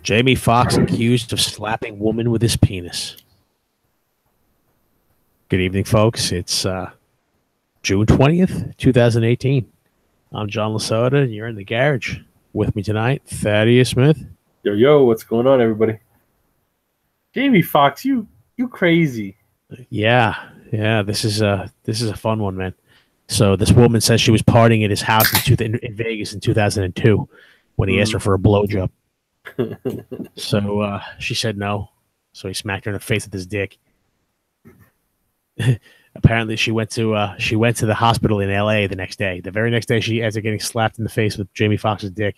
Jamie Foxx accused of slapping woman with his penis. Good evening, folks. It's June 20th, 2018. I'm John Lasota, and you're in the garage. With me tonight, Thaddeus Smith. Yo, what's going on, everybody? Jamie Foxx, you crazy. Yeah. This is a fun one, man. So this woman says she was partying at his house in Vegas in 2002 when he asked her for a blowjob. So she said no. So he smacked her in the face with his dick. Apparently, she went to the hospital in L.A. the next day. The very next day, after getting slapped in the face with Jamie Foxx's dick,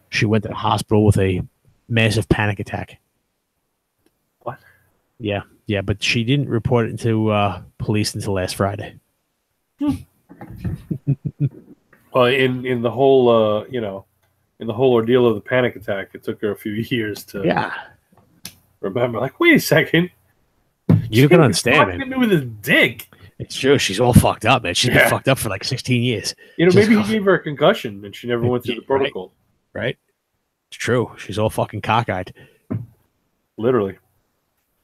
she went to the hospital with a massive panic attack. What? Yeah, but she didn't report it to police until last Friday. Well, in the whole in the whole ordeal of the panic attack, it took her a few years to remember. Like, wait a second, you can understand, man. Me with his dick. It's true. She's all fucked up, man. She's been fucked up for like 16 years. Maybe he gave her a concussion and she never went through the protocol. Right? It's true. She's all fucking cockeyed. Literally.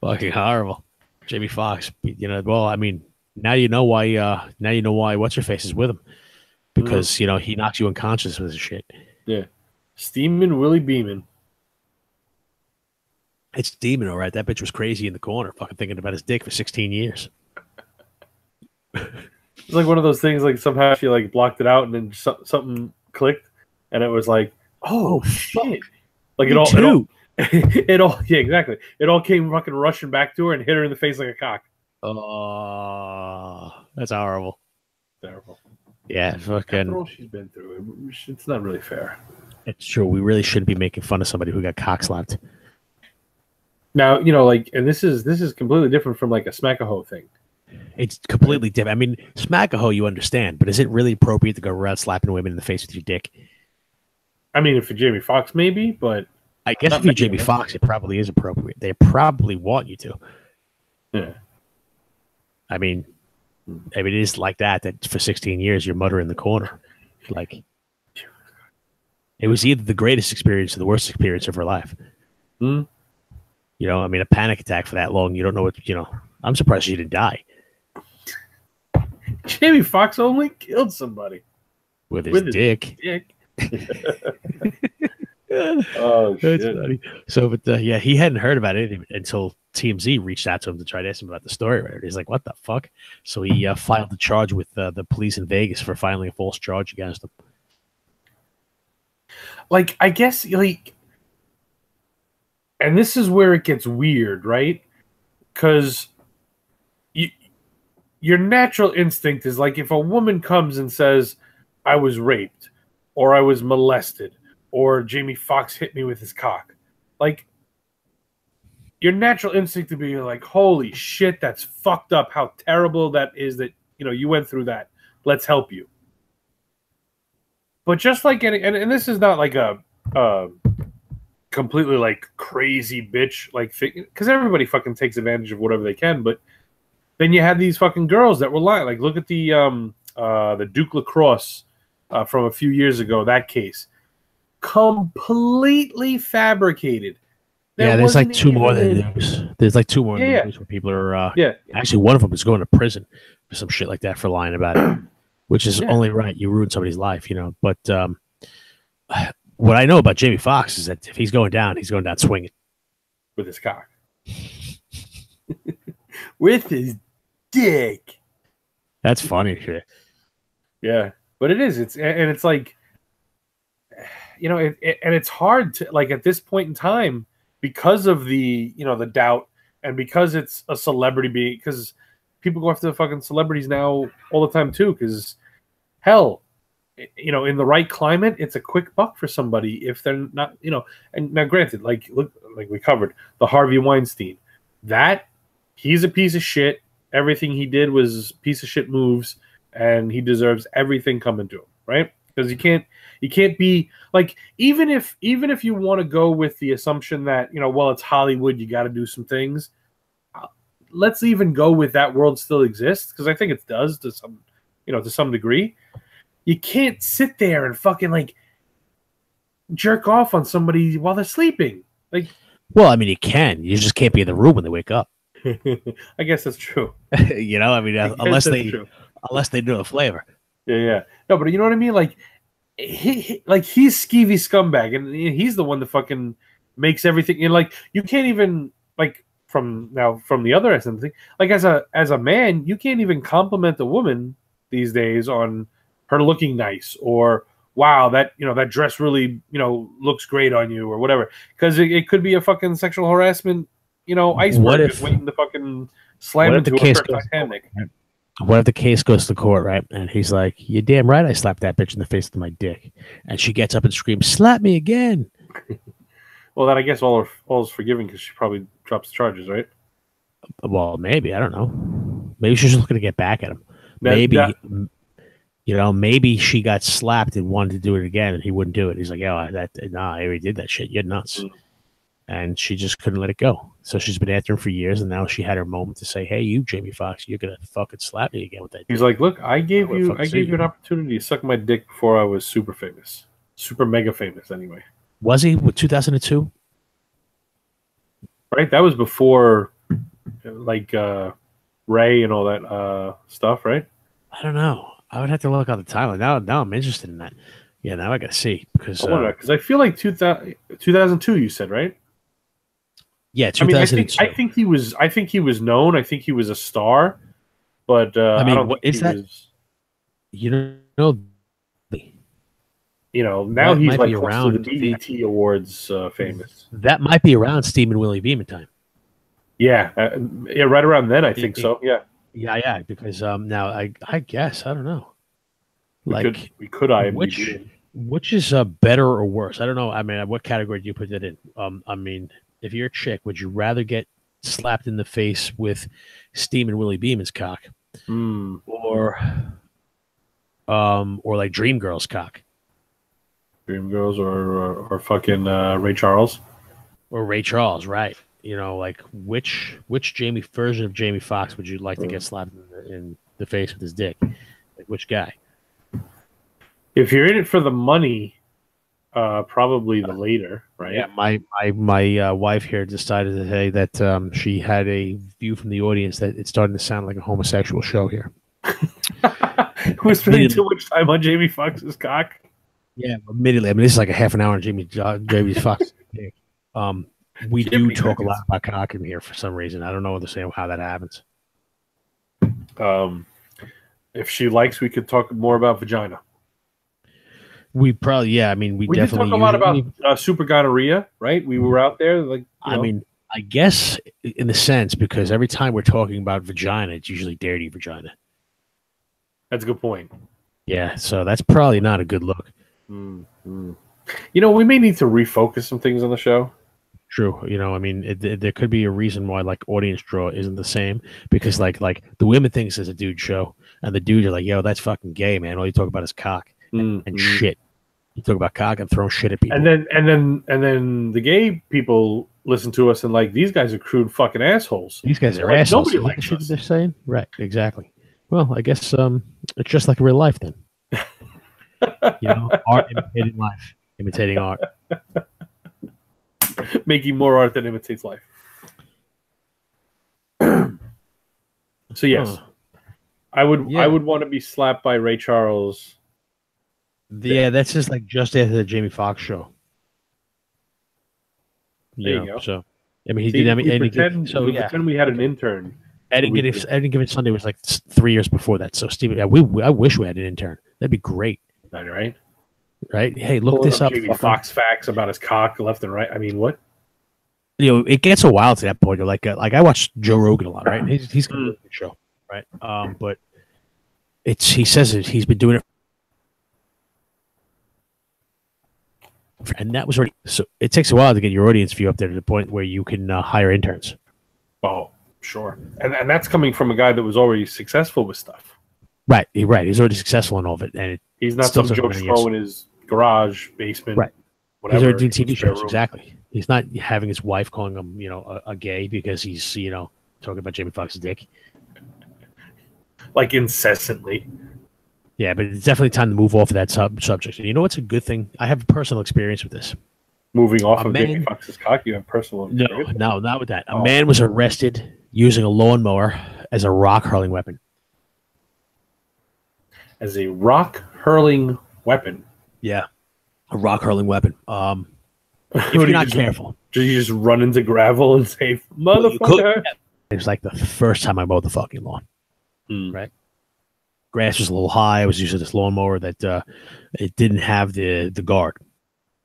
Fucking horrible. Jamie Foxx. Well, I mean, now you know why. What's her face is with him, because he knocks you unconscious with his shit. Yeah, steaming Willie Beeman. It's steaming, all right. That bitch was crazy in the corner, fucking thinking about his dick for 16 years. It's like one of those things. Like somehow she like blocked it out, and then something clicked, and it was like, oh shit! Like it all, yeah, exactly. It all came fucking rushing back to her and hit her in the face like a cock. Oh, that's horrible. Terrible. Yeah, fucking. After all she's been through, it's not really fair. It's true. We really shouldn't be making fun of somebody who got cock slapped. Now, and this is completely different from like a smack-a-hoe thing. It's completely different. I mean, smack-a-hoe you understand, but is it really appropriate to go around slapping women in the face with your dick? I mean, if you're Jamie Foxx, maybe, but I guess if you're Jamie Foxx, it probably is appropriate. They probably want you to. Yeah. I mean, it is like that for 16 years you're muttering in the corner. Like, it was either the greatest experience or the worst experience of her life. Hmm. I mean, a panic attack for that long, you don't know what, I'm surprised she didn't die. Jamie Foxx only killed somebody. With his dick. Oh, shit. That's funny. So, but he hadn't heard about it until TMZ reached out to him to try to ask him about the story. Right? He's like, what the fuck? So he filed the charge with the police in Vegas for filing a false charge against him. Like, I guess, like, and this is where it gets weird, right? Because your natural instinct is like, if a woman comes and says, I was raped, or I was molested, or Jamie Foxx hit me with his cock, like, your natural instinct to be like, holy shit, that's fucked up. How terrible that is that, you went through that. Let's help you. But just like and this is not like a completely like crazy bitch, like, because everybody fucking takes advantage of whatever they can, but then you had these fucking girls that were lying. Like, look at the Duke Lacrosse from a few years ago, that case. Completely fabricated. There's like two more than news. There's like two more news where people are actually, one of them is going to prison for some shit like that for lying about it, which is only right. You ruin somebody's life, but what I know about Jamie Foxx is that if he's going down swinging with his cock. With his dick. That's funny shit. Yeah, but it is. It's like, and it's hard to, like, at this point in time, because of the the doubt, and because it's a celebrity, because people go after the fucking celebrities now all the time too. Because hell, in the right climate, it's a quick buck for somebody if they're not, And now, granted, like we covered the Harvey Weinstein, that he's a piece of shit. Everything he did was piece of shit moves, and he deserves everything coming to him, right? Because you can't be like, even if you want to go with the assumption that well, it's Hollywood, you got to do some things. Let's even go with that world still exists, because I think it does to some degree. You can't sit there and fucking like jerk off on somebody while they're sleeping. Like, well, I mean, you can. You just can't be in the room when they wake up. I guess that's true. You know, I mean, unless they know the flavor. Yeah. No, but you know what I mean? Like, he's skeevy scumbag, and he's the one that fucking makes everything. And like, you can't even like from the other end of the thing. Like, as a man, you can't even compliment a woman these days on her looking nice, or wow, that that dress really looks great on you, or whatever, because it could be a fucking sexual harassment iceberg just waiting to fucking slam into a Titanic. What if the case goes to court, right? And he's like, "You're damn right, I slapped that bitch in the face with my dick," and she gets up and screams, "Slap me again!" Well, then I guess all is forgiven because she probably drops the charges, right? Well, maybe, I don't know. Maybe she's just looking to get back at him. Maybe she got slapped and wanted to do it again, and he wouldn't do it. He's like, "I already did that shit. You're nuts." And she just couldn't let it go. So she's been after him for years, and now she had her moment to say, "Hey, you, Jamie Foxx, you're gonna fucking slap me again with that." He's like, "Look, I gave you an opportunity to suck my dick before I was super famous, super mega famous, anyway." Was he with 2002? Right, that was before, like Ray and all that stuff, right? I don't know. I would have to look on the timeline. Now I'm interested in that. Yeah, now I gotta see because I feel like 2002. You said, right? Yeah, 2002. I think he was known. I think he was a star, but I don't think is that? Was, now he's like around the BET Awards famous. That might be around Steve and Willie Beeman time. Yeah, right around then. I think so. Yeah. Yeah. Because now I guess I don't know. We could which is better or worse? I don't know. I mean, what category do you put that in? I mean, if you're a chick, would you rather get slapped in the face with Steve and Willie Beeman's cock, or like Dreamgirls cock? Dreamgirls or fucking Ray Charles? Or Ray Charles, right? Like which Jamie version of Jamie Foxx would you like to get slapped in the face with his dick? Like which guy? If you're in it for the money, probably the later, right? Yeah, my wife here decided today that she had a view from the audience that it's starting to sound like a homosexual show here. We're spending too much time on Jamie Foxx's cock. Yeah, immediately. I mean, this is like a half an hour on Jamie Foxx. We do talk a lot about cock in here for some reason. I don't know how that happens. If she likes, we could talk more about vagina. We probably, yeah. I mean, we definitely did talk a lot about super gonorrhea, right? We were out there, like. I mean, I guess in a sense, because every time we're talking about vagina, it's usually dirty vagina. That's a good point. Yeah, so that's probably not a good look. Mm-hmm. We may need to refocus some things on the show. True. I mean, there could be a reason why like audience draw isn't the same, because like the women thinks it's a dude show, and the dudes are like, "Yo, that's fucking gay, man. All you talk about is cock and shit. You talk about cock and throwing shit at people." And then the gay people listen to us and like, these guys are crude fucking assholes. These guys are assholes. Nobody likes what they're saying. Right. Exactly. Well, I guess it's just like real life then. Art imitating life, imitating art. Making more art than imitates life. So yes, I would want to be slapped by Ray Charles. Yeah, that's just after the Jamie Foxx show. There you go. So I mean, he did. I mean, pretend we had an intern. Any Given Sunday was like 3 years before that. So Steve, I wish we had an intern. That'd be great. Right. Right. Hey, look this up. Jamie Foxx facts about his cock left and right. I mean, what? It gets a while to that point. Like I watch Joe Rogan a lot, right? He's got a really good show, right? But he says he's been doing it, and that was already. So it takes a while to get your audience view up there to the point where you can hire interns. Oh, sure. And that's coming from a guy that was already successful with stuff. Right. He's already successful in all of it, and he's not some Joe Schmo in his garage, basement, right? Whatever. He's already doing TV shows, exactly. He's not having his wife calling him, a gay because he's, talking about Jamie Foxx's dick, like incessantly. Yeah, but it's definitely time to move off of that subject. And you know what's a good thing? I have personal experience with this. moving off of Jamie Foxx's cock, you have personal. No, not with that. A man was arrested using a lawnmower as a rock hurling weapon. As a rock hurling weapon. Yeah, a rock hurling weapon. If you're not careful, you just run into gravel and say, "Motherfucker!" It was like the first time I mowed the fucking lawn. Right, grass was a little high. I was using this lawnmower that it didn't have the guard.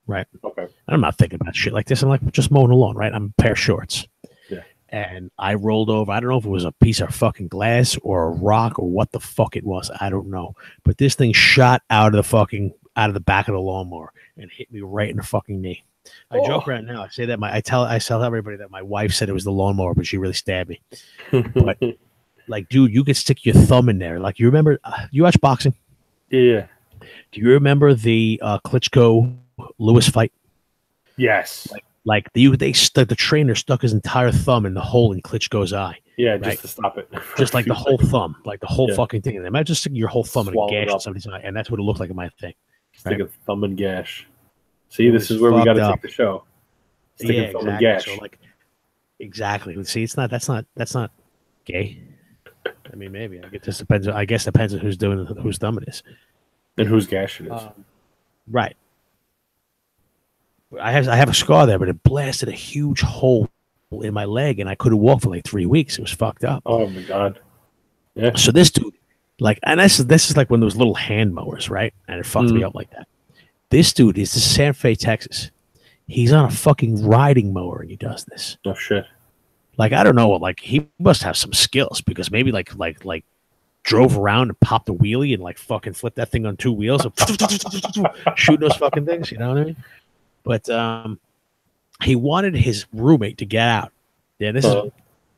Right. Okay. I'm not thinking about shit like this. I'm like, just mowing the lawn, right? I'm a pair of shorts. Yeah. And I rolled over. I don't know if it was a piece of fucking glass or a rock or what the fuck it was. I don't know. But this thing shot out of the back of the lawnmower and hit me right in the fucking knee. I joke around now. I say that I tell everybody that my wife said it was the lawnmower, but she really stabbed me. But like, dude, you could stick your thumb in there. Like, you remember? You watch boxing? Yeah. Do you remember the Klitschko Lewis fight? Yes. The trainer stuck his entire thumb in the hole in Klitschko's eye. Yeah, right? Just to stop it. Just like the whole thumb, like the whole fucking thing. Imagine just sticking your whole thumb in a gash in somebody's eye, and that's what it looked like in my thing. Stick a thumb and gash. See, this is where we got to take the show. Stick a thumb and gash. So exactly. See, that's not gay. I mean, maybe. I guess it depends on whose thumb it is, and whose gash it is. Right. I have a scar there, but it blasted a huge hole in my leg, and I couldn't walk for like 3 weeks. It was fucked up. Oh my god! Yeah. So this dude, and this is like one of those little hand mowers, right? And it fucked me up like that. This dude is in Santa Fe, Texas. He's on a fucking riding mower, and he does this. Oh shit! Like, I don't know. Like, he must have some skills, because maybe like drove around and popped a wheelie and like fucking flipped that thing on 2 wheels, and shooting those fucking things. You know what I mean? But he wanted his roommate to get out. Yeah, this is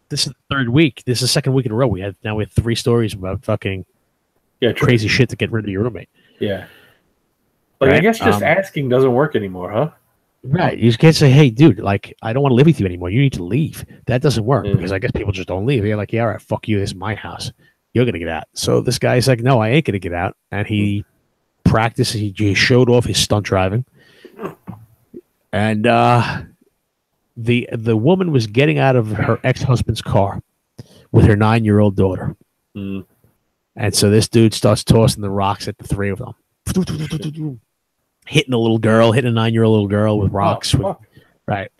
the third week. This is the second week in a row. We have 3 stories about fucking crazy shit to get rid of your roommate. Yeah. Like, right? I guess just asking doesn't work anymore, huh? Right. You can't say, "Hey, dude, like, I don't want to live with you anymore. You need to leave." That doesn't work, because I guess people just don't leave. They're like, "Yeah, all right, fuck you. This is my house. You're gonna get out." So this guy's like, "No, I ain't gonna get out." And he practiced. He showed off his stunt driving. And the woman was getting out of her ex-husband's car with her 9-year-old daughter. And so this dude starts tossing the rocks at the 3 of them. Hitting a 9-year-old little girl with rocks. Right.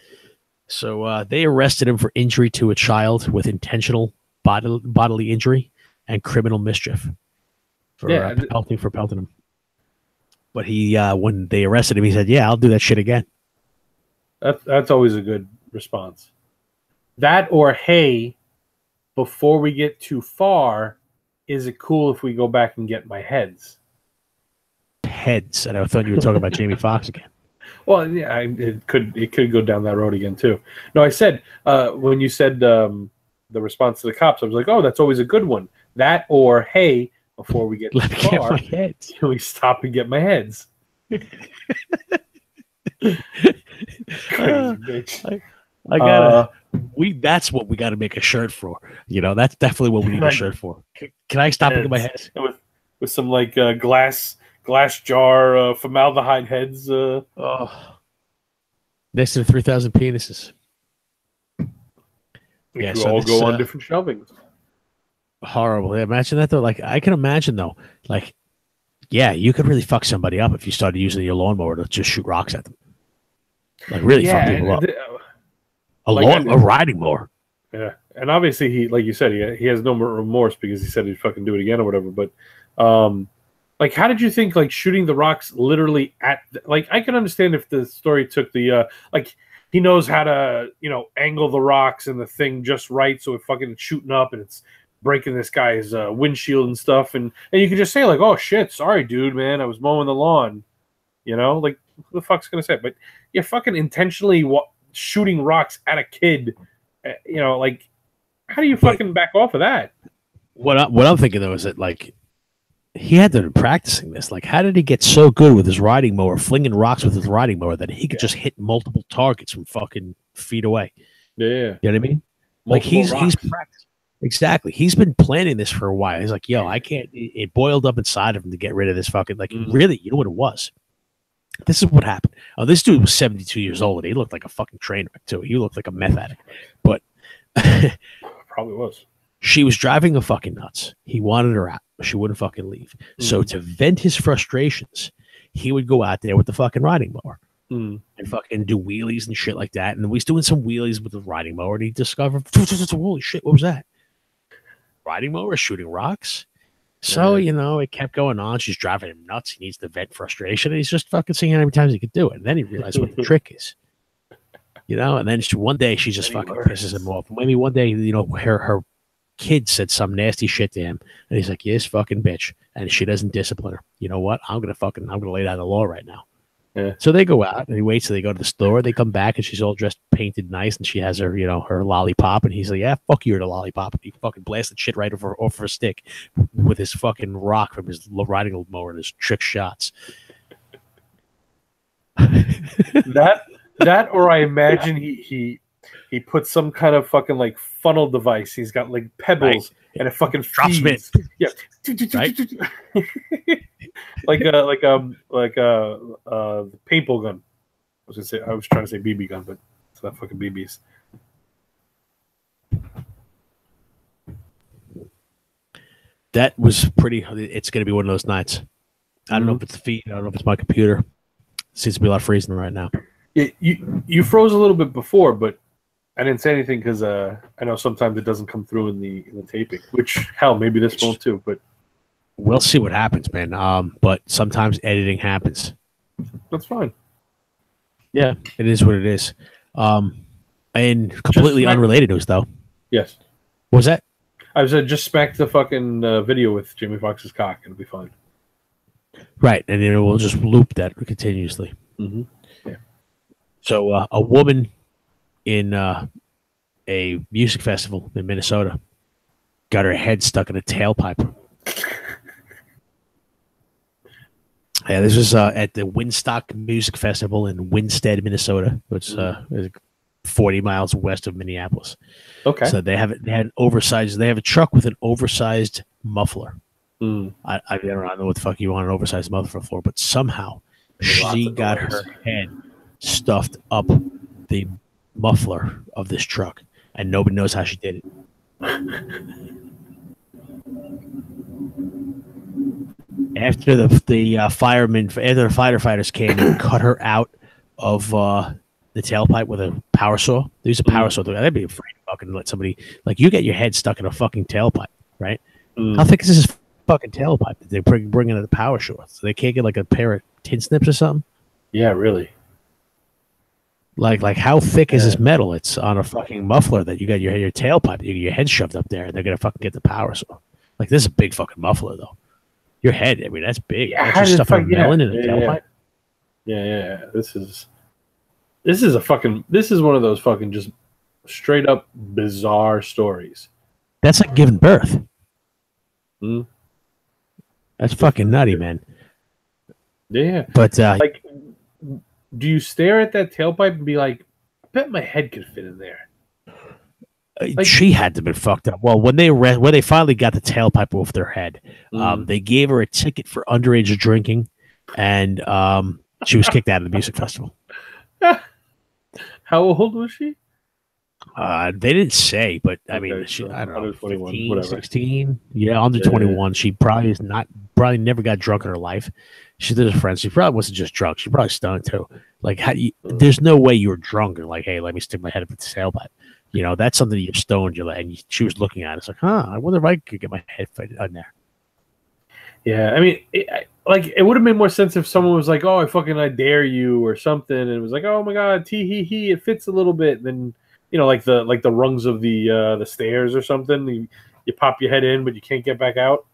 So they arrested him for injury to a child with intentional bodily injury and criminal mischief for pelting him. But he, when they arrested him, he said, "Yeah, I'll do that shit again." That's always a good response. That, or, "Hey, before we get too far, is it cool if we go back and get my heads?" Heads, and I thought you were talking about Jamie Foxx again. Well, yeah, it could go down that road again too. No, I said when you said the response to the cops, I was like, "Oh, that's always a good one." That, or, "Hey, before we get too far, can we stop and get my heads?" Crazy bitch. I gotta. That's what we got to make a shirt for. You know, that's definitely what we need a shirt for. Can I stop and get my heads with some like glass jar formaldehyde heads? Next to the 3,000 penises. We could all go on different shelvings. Horrible. Imagine that though. Like, I can imagine though. Like, yeah, you could really fuck somebody up if you started using your lawnmower to just shoot rocks at them. Like, really fuck people up. A riding mower. Yeah, and obviously he, like you said, he has no remorse because he said he'd fucking do it again or whatever. But like, how did you think like shooting the rocks literally at like, I can understand if the story took the like, he knows how to, you know, angle the rocks and the thing just right so it fucking shooting up and it's breaking this guy's windshield and stuff, and you can just say like, "Oh shit, sorry dude, man, I was mowing the lawn," you know, like, who the fuck's gonna say? But you're fucking intentionally shooting rocks at a kid, you know, like, how do you fucking back off of that? What I'm thinking though is that, like, he had to be practicing this. Like, how did he get so good with his riding mower, flinging rocks with his riding mower, that he could just hit multiple targets from fucking feet away? Yeah, you know what I mean? Like, he's practiced. Exactly. He's been planning this for a while. He's like, "Yo, I can't." It boiled up inside of him to get rid of this fucking, like, really, you know what it was? This is what happened. Oh, this dude was 72 years old. And he looked like a fucking train wreck too. He looked like a meth addict. But probably was. She was driving him fucking nuts. He wanted her out. She wouldn't fucking leave. So to vent his frustrations, he would go out there with the fucking riding mower and fucking do wheelies and shit like that. And we was doing some wheelies with the riding mower, and he discovered, holy shit, what was that? Riding mower shooting rocks. So, you know, it kept going on. She's driving him nuts. He needs to vent frustration. And he's just fucking seeing how many times he could do it. And then he realized what the trick is. You know, and then one day she just fucking pisses him off. Maybe one day, you know, her kid said some nasty shit to him. And he's like, yes, fucking bitch. And she doesn't discipline her. You know what? I'm going to lay down the law right now. Yeah. So they go out and he waits till they go to the store. They come back and she's all dressed, painted nice, and she has her, you know, her lollipop. And he's like, "Yeah, fuck you, the lollipop." And he fucking blasted shit right off her stick with his fucking rock from his riding mower and his trick shots. that, or I imagine he put some kind of fucking like funnel device. He's got like pebbles and it fucking drops him in. Yeah, right? like a paintball gun. I was trying to say BB gun, but it's not fucking BBs. That was pretty. It's going to be one of those nights. I don't know if it's the feet. I don't know if it's my computer. It seems to be a lot of freezing right now. Yeah, you froze a little bit before, but I didn't say anything because I know sometimes it doesn't come through in the taping. Which hell, maybe this won't too. But we'll see what happens, man. But sometimes editing happens. That's fine. Yeah, it is what it is. And completely unrelated news, though. Yes. What was that? I was just smack the fucking video with Jamie Foxx's cock. It'll be fine. Right, and then we'll just loop that continuously. Yeah. So a woman in a music festival in Minnesota got her head stuck in a tailpipe. Yeah, this was at the Woodstock Music Festival in Winstead, Minnesota, which is 40 miles west of Minneapolis. Okay. So they have a truck with an oversized muffler. I don't know what the fuck you want an oversized muffler for, but somehow she got her head stuffed up the muffler of this truck, and nobody knows how she did it. After the firefighters came and cut her out of the tailpipe with a power saw. They use a power saw. They'd be afraid to fucking let somebody, like, you get your head stuck in a fucking tailpipe, right? How thick is this fucking tailpipe that they bring in the power saw? So they can't get like a pair of tin snips or something? Yeah, really. Like how thick is this metal? It's on a fucking muffler that you got your tailpipe. You get your head shoved up there, and they're gonna fucking get the power saw. Like, this is a big fucking muffler, though. Your head, I mean, that's big. Yeah, that's just stuff melon in a tailpipe. Yeah. This is one of those fucking just straight up bizarre stories. That's like giving birth. That's fucking nutty, man. Yeah, but like, do you stare at that tailpipe and be like, I bet my head could fit in there? Like, she had to have been fucked up. Well, when they finally got the tailpipe off their head, they gave her a ticket for underage drinking, and she was kicked out of the music festival. How old was she? They didn't say, but I mean, she, I don't know, 15, 16, under 21. She probably never got drunk in her life. She did her friends. She probably wasn't just drunk. She probably stoned too. Like, there's no way you were drunk and like, hey, let me stick my head up at the tailpipe. That's something you're stoned. And she was looking at it. It's like, I wonder if I could get my head on there. Yeah, I mean, it would have made more sense if someone was like, "Oh, I dare you" or something, and it was like, "Oh my god, he, it fits a little bit." And then like the rungs of the stairs or something. You pop your head in, but you can't get back out.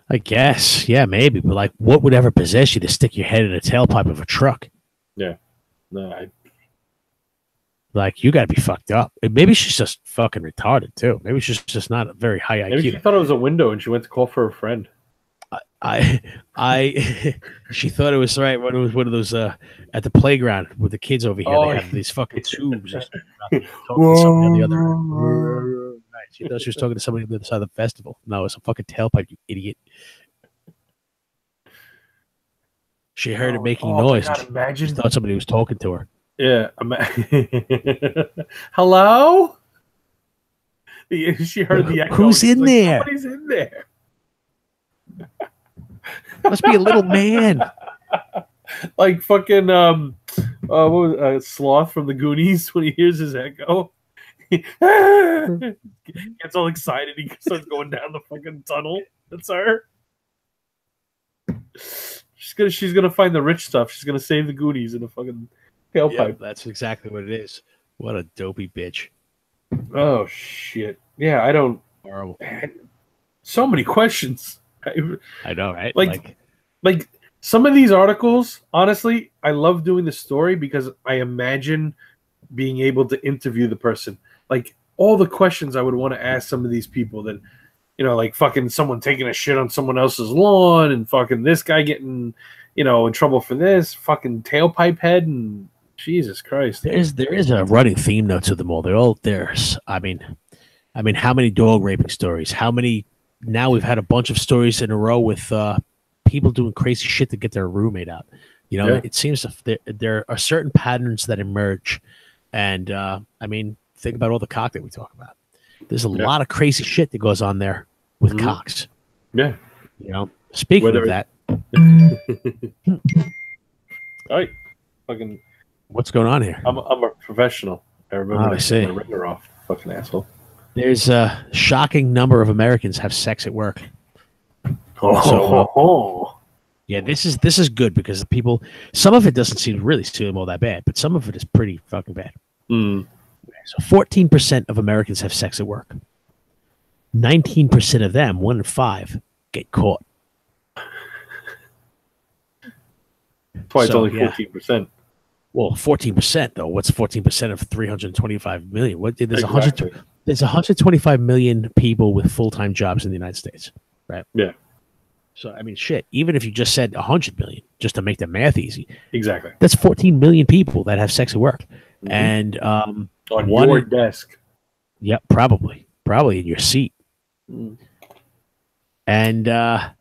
I guess, yeah, maybe, but like, what would ever possess you to stick your head in a tailpipe of a truck? Yeah, no, like, you got to be fucked up. Maybe she's just fucking retarded too. Maybe she's just not a very high IQ. Maybe she thought it was a window and she went to call for a friend. She thought it was right when it was one of those at the playground with the kids over here. They have these fucking tubes. Talking to somebody on the other. She thought she was talking to somebody on the other side of the festival. No, it's a fucking tailpipe, you idiot. She heard it making my noise. God, imagine. She thought somebody was talking to her. Yeah. Hello? She heard the echo. Who's in there? Somebody's in there. Must be a little man. Like fucking what was Sloth from the Goonies when he hears his echo. Gets all excited. He starts going down the fucking tunnel. That's her. She's gonna find the rich stuff. She's gonna save the Goonies in a fucking tailpipe. Yeah, that's exactly what it is. What a dopey bitch. Oh shit. Yeah, I don't. Horrible. So many questions. I know, right? Like some of these articles, honestly, I love doing the story because I imagine being able to interview the person. Like all the questions I would want to ask some of these people that, you know, like fucking someone taking a shit on someone else's lawn and fucking this guy getting, you know, in trouble for this, fucking tailpipe head, and Jesus Christ. There is a running theme though to them all. They're all there's I mean, how many dog raping stories? How many now we've had a bunch of stories in a row with people doing crazy shit to get their roommate out. You know, it seems there are certain patterns that emerge. And I mean, think about all the cock that we talk about. There's a lot of crazy shit that goes on there with cocks. Yeah. You know, speaking of that. All right. Fucking. What's going on here? I'm a professional. I remember I see. My ringer off. Fucking asshole. There's a shocking number of Americans have sex at work. Yeah, this is good because the people. Some of it doesn't seem all that bad, but some of it is pretty fucking bad. So 14% of Americans have sex at work. 19% of them, 1 in 5, get caught. That's why it's only 14%. Well, 14% though. What's 14% of 325 million? What there's exactly. There's 125 million people with full-time jobs in the United States, right? Yeah. So I mean, shit. Even if you just said 100 million, just to make the math easy, exactly. That's 14 million people that have sex at work, and on your desk. Yep, probably in your seat, and at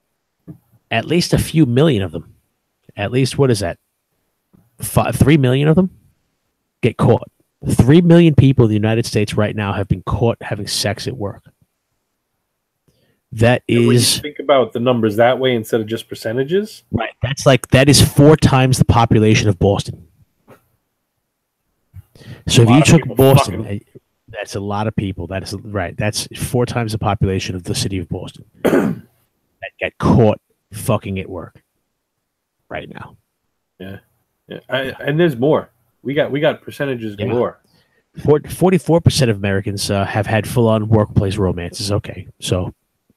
least a few million of them. At least what is that? 3 million of them get caught. 3 million people in the United States right now have been caught having sex at work. That is. When you think about the numbers that way instead of just percentages, right? That is 4 times the population of Boston. So if you took Boston, that's a lot of people. That is right. That's 4 times the population of the city of Boston that get caught fucking at work right now. Yeah. And there's more. We got percentages galore. 44% of Americans have had full-on workplace romances. Okay, so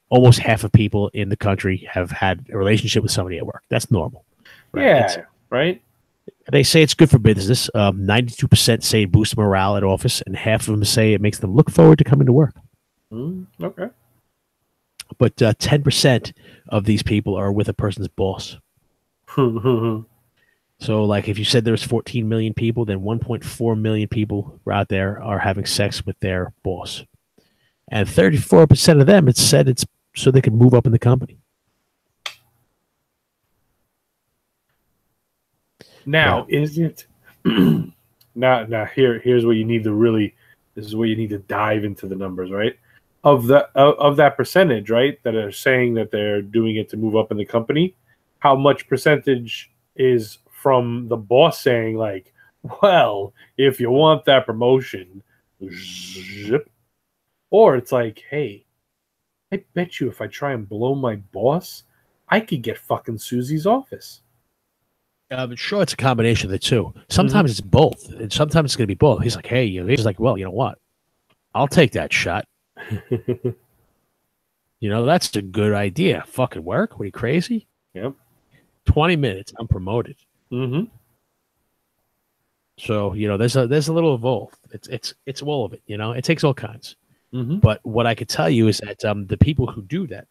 almost half of people in the country have had a relationship with somebody at work. That's normal. Right? Yeah, right. They say it's good for business. 92% say it boosts morale at office, and half of them say it makes them look forward to coming to work. Okay. But 10% of these people are with a person's boss. So, like, if you said there's 14 million people, then 1.4 million people out there are having sex with their boss. And 34% of them, it's said it's so they can move up in the company. Now, is it... now, here's where you need to really... This is where you need to dive into the numbers, right? Of that percentage, right, that are saying that they're doing it to move up in the company, how much percentage is from the boss saying, like, well, if you want that promotion, zip. Or it's like, hey, I bet you if I try and blow my boss, I could get fucking Susie's office. Sure, it's a combination of the two. Sometimes it's both, and sometimes it's going to be both. He's like, hey, he's like, well, you know what? I'll take that shot. You know, that's a good idea. Fucking work? What are you, crazy? Yep. 20 minutes, I'm promoted. So, you know, there's a little of both. It's all of it, you know. It takes all kinds. But what I could tell you is that the people who do that,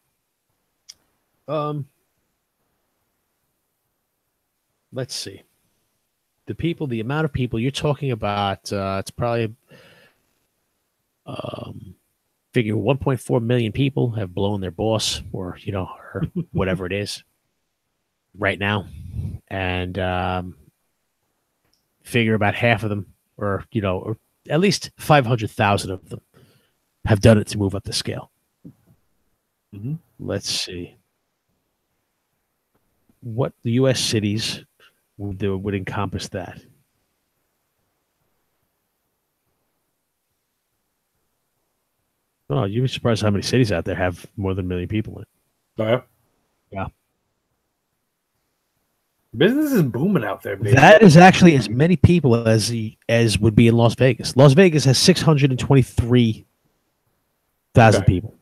let's see, the amount of people you're talking about, it's probably figure 1.4 million people have blown their boss, or you know, or whatever it is. right now, and figure about half of them, or at least 500,000 of them, have done it to move up the scale. Mm-hmm. Let's see what the U.S. cities would encompass that. Oh, you'd be surprised how many cities out there have more than 1 million people in it. Oh, yeah? Yeah. Business is booming out there, baby. That is actually as many people as would be in Las Vegas. Las Vegas has 623,000 people.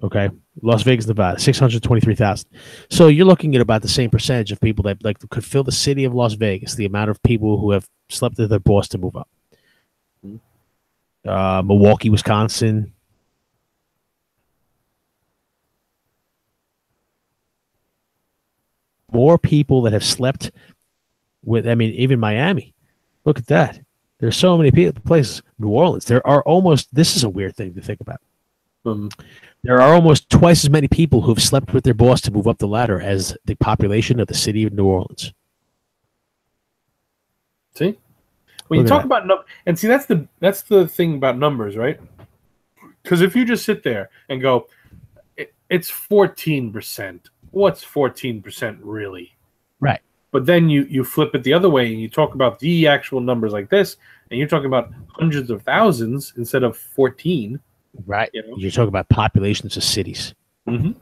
Okay. Las Vegas, Nevada, 623,000. So you're looking at about the same percentage of people that could fill the city of Las Vegas, the amount of people who have slept with their boss to move up. Milwaukee, Wisconsin. More people that have slept with, even Miami. Look at that. There's so many places. New Orleans. There are almost, this is a weird thing to think about. There are almost twice as many people who have slept with their boss to move up the ladder as the population of the city of New Orleans. See? When you talk about and see, that's the thing about numbers, right? Because if you just sit there and go, it's 14%. What's 14% really? Right. But then you flip it the other way and you talk about the actual numbers like this, and you're talking about hundreds of thousands instead of 14. Right. You're talking about populations of cities. Mm-hmm.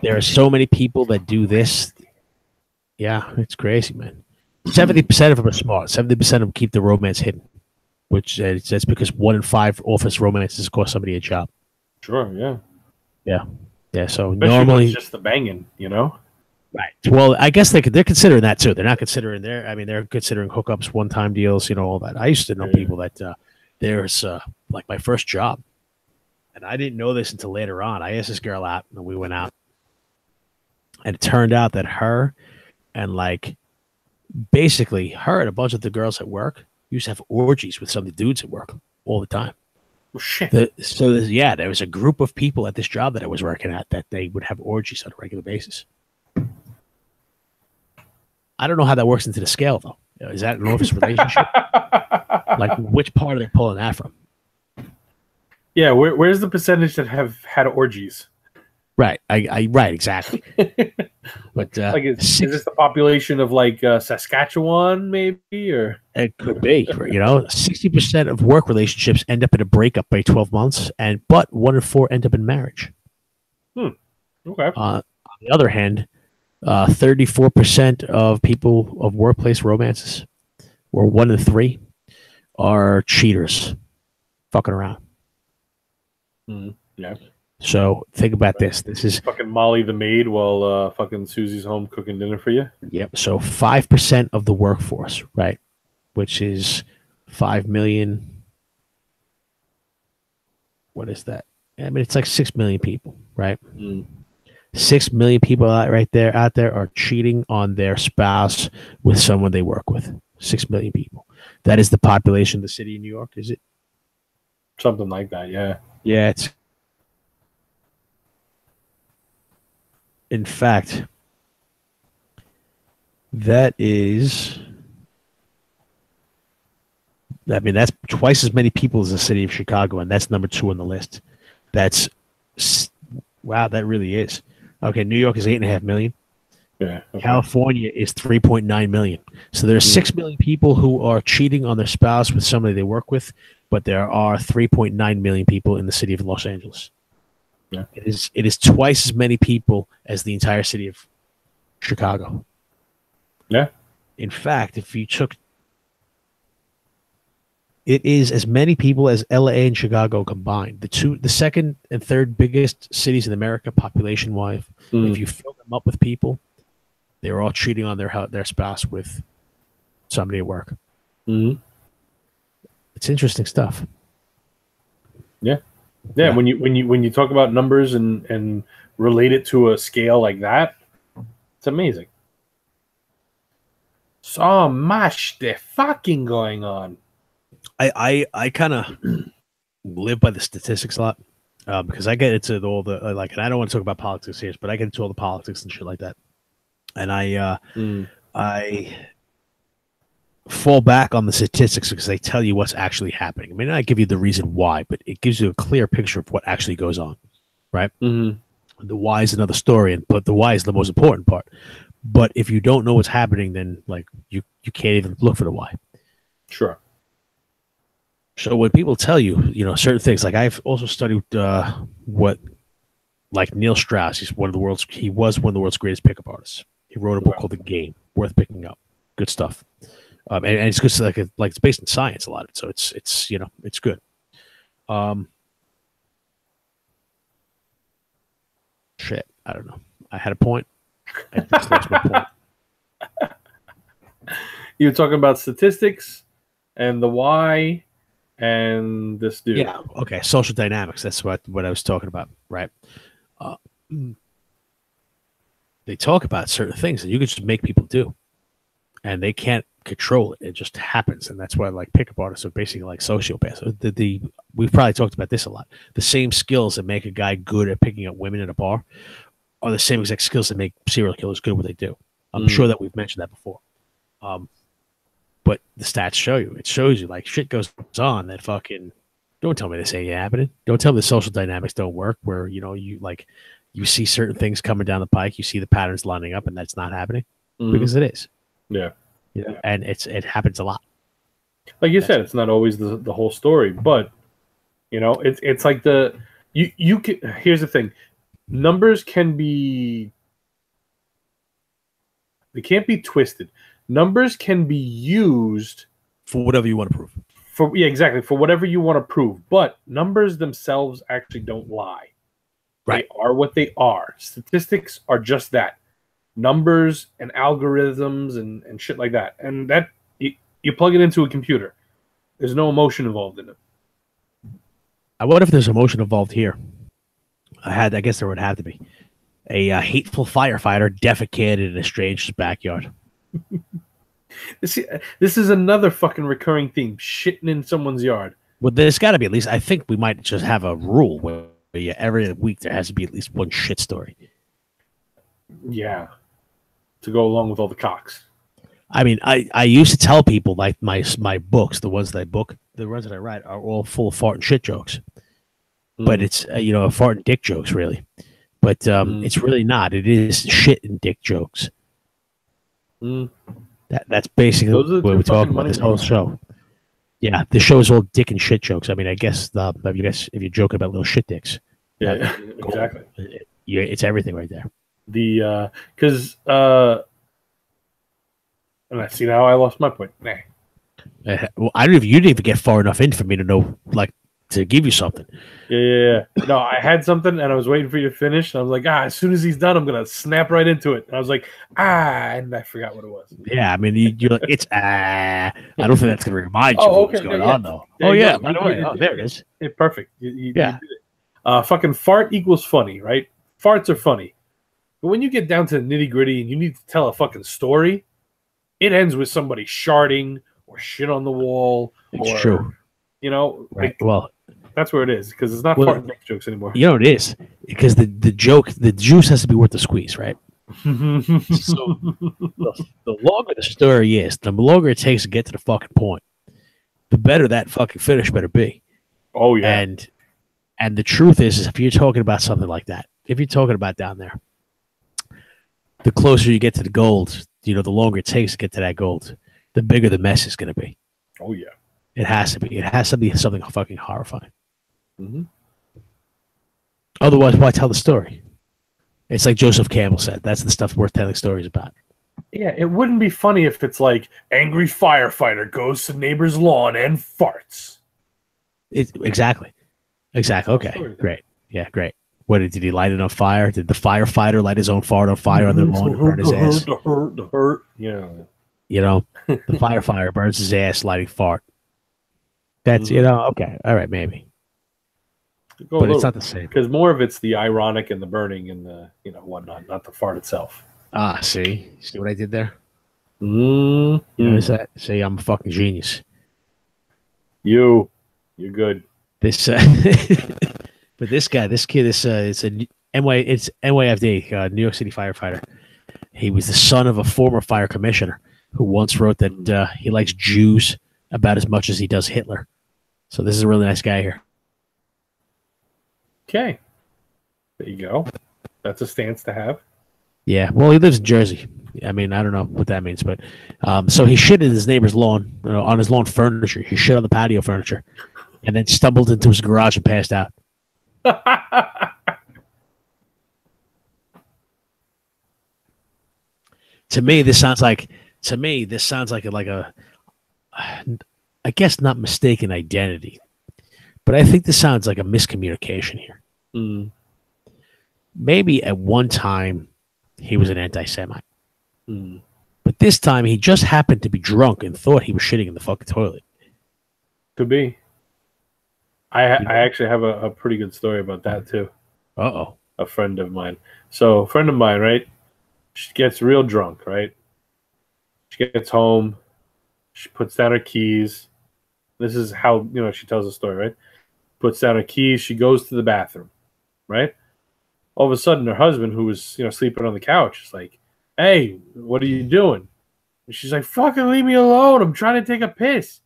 There are so many people that do this. Yeah, it's crazy, man. 70% of them are smart. 70% of them keep the romance hidden, which that's because 1 in 5 office romances cost somebody a job. Sure, yeah. Yeah. Yeah, so especially normally it's just the banging, Right. Well, I guess they're considering that too. They're not considering they're considering hookups, one-time deals, all that. I used to know people that there's like my first job, and I didn't know this until later on. I asked this girl out, and we went out, and it turned out that her and basically her and a bunch of the girls at work used to have orgies with some of the dudes at work all the time. Well, shit. There was a group of people at this job that I was working at that they would have orgies on a regular basis. I don't know how that works into the scale, though. Is that an office relationship? Which part are they pulling that from? Yeah, where's the percentage that have had orgies? Right, right, exactly. But is this the population of Saskatchewan, maybe, or it could be. 60% of work relationships end up in a breakup by 12 months, but 1 in 4 end up in marriage. Okay. On the other hand, 34% of people of workplace romances, or 1 in 3, are cheaters, fucking around. Yeah. So think about this. This is fucking Molly the maid while fucking Susie's home cooking dinner for you. Yep. So 5% of the workforce, right, which is 5 million. What is that? It's like 6 million people, right? 6 million people out there are cheating on their spouse with someone they work with. 6 million people. That is the population of the city of New York, is it? Something like that, yeah. Yeah, it's. In fact, that's twice as many people as the city of Chicago, and that's number 2 on the list. Wow, that really is. Okay, New York is 8.5 million. Yeah. Okay. California is 3.9 million. So there are 6 million people who are cheating on their spouse with somebody they work with, but there are 3.9 million people in the city of Los Angeles. Yeah. It is twice as many people as the entire city of Chicago. Yeah. In fact, if you took, it is as many people as LA and Chicago combined. The second and third biggest cities in America, population-wise. If you fill them up with people, they're all cheating on their spouse with somebody at work. It's interesting stuff. Yeah. Yeah, when you talk about numbers and relate it to a scale like that, it's amazing. So much the fucking going on. I kind of live by the statistics a lot because I get into all the and I don't want to talk about politics here, but I get into all the politics and shit like that. and I fall back on the statistics because they tell you what's actually happening. I mean, I give you the reason why, but it gives you a clear picture of what actually goes on, right? The why is another story, but the why is the most important part. But if you don't know what's happening, then like you can't even look for the why. Sure. So when people tell you, certain things, like I've also studied what, like Neil Strauss, he was one of the world's greatest pickup artists. He wrote a book called The Game, worth picking up. Good stuff. And it's good, like it's based in science a lot of it, so it's it's good. Shit, I don't know. I had a point. I just lost my point. You were talking about statistics and the why and this dude. Yeah. Okay. Social dynamics. That's what I was talking about, right? They talk about certain things that you can just make people do, and they can't control it. It just happens, and that's why like pickup artists are basically like sociopaths. We've probably talked about this a lot. The same skills that make a guy good at picking up women at a bar are the same exact skills that make serial killers good at what they do. I'm sure that we've mentioned that before. But the stats show you. It shows you like shit goes on that fucking. Don't tell me this ain't happening. Don't tell me the social dynamics don't work. Where you see certain things coming down the pike, you see the patterns lining up, and that's not happening because it is. Yeah. And it happens a lot. Like you said, it's not always the whole story, but it's like you can. Here's the thing: numbers can be. They can't be twisted. Numbers can be used for whatever you want to prove. Exactly, for whatever you want to prove. But numbers themselves actually don't lie. Right. They are what they are. Statistics are just that. Numbers and algorithms and shit like that. And that you plug it into a computer. There's no emotion involved in it. I wonder if there's emotion involved here. I guess there would have to be. A hateful firefighter defecated in a stranger's backyard. This is another fucking recurring theme. Shitting in someone's yard. Well, there's got to be at least. I think we might just have a rule where every week there has to be at least one shit story. Yeah, to go along with all the cocks. I mean, I used to tell people like my books, the ones that I write, are all full of fart and shit jokes. But it's fart and dick jokes really. But it's really not. It is shit and dick jokes. That's basically what we're talking about this whole show. Yeah, the show is all dick and shit jokes. I mean, I guess if you're joking about little shit dicks. Yeah, exactly. It's everything right there. Because and I see now I lost my point. Nah. Well, I don't know if you didn't even get far enough in for me to know, like, to give you something. Yeah. No, I had something and I was waiting for you to finish. And I was like, as soon as he's done, I'm gonna snap right into it. And I was like, and I forgot what it was. Yeah, I mean, you're like, it's I don't think that's gonna remind you of what's going on though. Yeah, by the way, there it is. Perfect. You did it. Fucking fart equals funny, right? Farts are funny, but when you get down to the nitty gritty and you need to tell a fucking story, it ends with somebody sharding or shit on the wall. It's true. Right. Well, that's where it is because it's not fart and dick jokes anymore. It is because the juice has to be worth the squeeze, right? So the longer the story is, the longer it takes to get to the fucking point, the better that fucking finish better be. Oh yeah. And the truth is if you're talking about something like that, if you're talking about down there, the closer you get to the gold, the longer it takes to get to that gold, the bigger the mess is going to be. Oh yeah. It has to be. It has to be something fucking horrifying. Otherwise, why tell the story? It's like Joseph Campbell said. That's the stuff worth telling stories about. Yeah, it wouldn't be funny if it's like angry firefighter goes to neighbor's lawn and farts. Exactly. Okay, great. Yeah, great. What did he light it on fire? Did the firefighter light his own fart on fire on their lawn and burn his ass? The hurt. Yeah. The firefighter burns his ass lighting fart. That's okay, all right, maybe. But it's not the same because more of it's the ironic and the burning and the whatnot, not the fart itself. See what I did there? Is that? See, I'm a fucking genius. You're good. This, but this guy, it's NYFD, New York City firefighter. He was the son of a former fire commissioner who once wrote that he likes Jews about as much as he does Hitler. So this is a really nice guy here. Okay. There you go. That's a stance to have. Yeah. Well, he lives in Jersey. I mean, I don't know what that means, but so he shit in his neighbor's lawn, on his lawn furniture. He shit on the patio furniture and then stumbled into his garage and passed out. To me, this sounds like a I guess not mistaken identity, but I think this sounds like a miscommunication here. Mm. Maybe at one time he was an anti-Semite, but this time he just happened to be drunk and thought he was shitting in the fucking toilet. Could be. I actually have a pretty good story about that too. Uh-oh. A friend of mine. So a friend of mine, right? She gets real drunk, right? She gets home. She puts down her keys. This is how, she tells the story, right? Puts down her keys. She goes to the bathroom, right? All of a sudden, her husband, who was, sleeping on the couch, is like, "Hey, what are you doing?" And she's like, "Fucking leave me alone. I'm trying to take a piss."